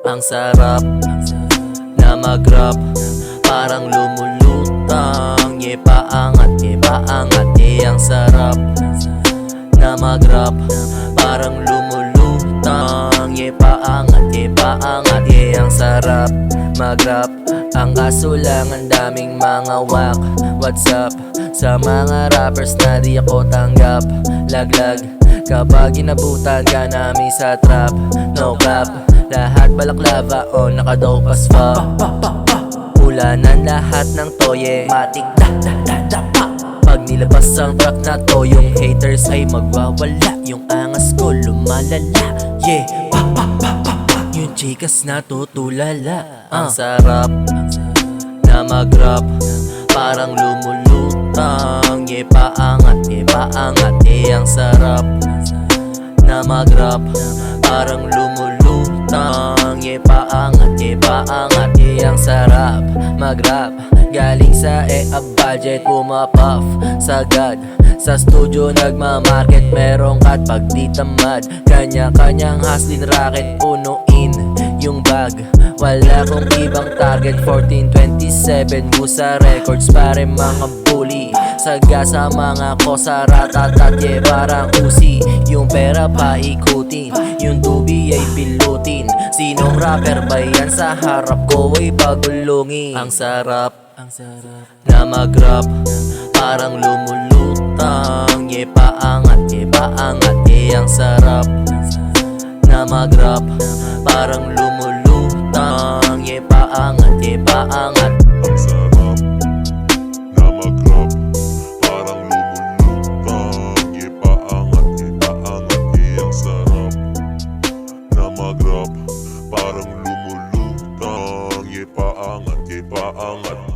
Ang sarap na mag-rap, parang lumulutang. Paangat, paangat. Ang sarap na mag-rap, parang lumulutang. Paangat, paangat. Ang sarap mag-rap. Ang kaso lang ang daming mga whack. What's up sa mga rappers na di ako tanggap? Laglag kapag inabutan ka namin sa trap. No cap, lahat balaklava o nakadope as fuck. Ulanan lahat ng toye, matik da da da da pa. Pag nilabas ang track na to, yung haters ay magwawala. Yung angas ko lumalala, yeah, pa pa pa pa pa. Yung chikas na tutulala. Ang sarap na mag-rap, parang lumulutang. Paangat, paangat. Ang sarap na mag-rap, parang lumulutang. Paangat, paangat. Ang sarap mag-rap, galing sa a budget, pumapuff sagad. Sa studio nagmamarket, merong cut pag di tamad. Kanya-kanyang hustling racket, punuin yung bag. Wala kong ibang target, 1427 Busa Records, pare mga bully. Saga sa mga kosa, ratatat, yeah, parang usi. Yung pera paikutin, yung tubi ay pilutin. Sinong rapper ba yan sa harap ko ay pagulungin? Ang sarap na mag-rap, parang lumulutang. Paangat, paangat. Ang sarap na mag-rap, parang lumulutang. Paangat, paangat. Ang sarap na mag-rap, parang lumulutang. Paangat, paangat. Ang sarap na mag-rap, parang lumulutang. Paangat, paangat.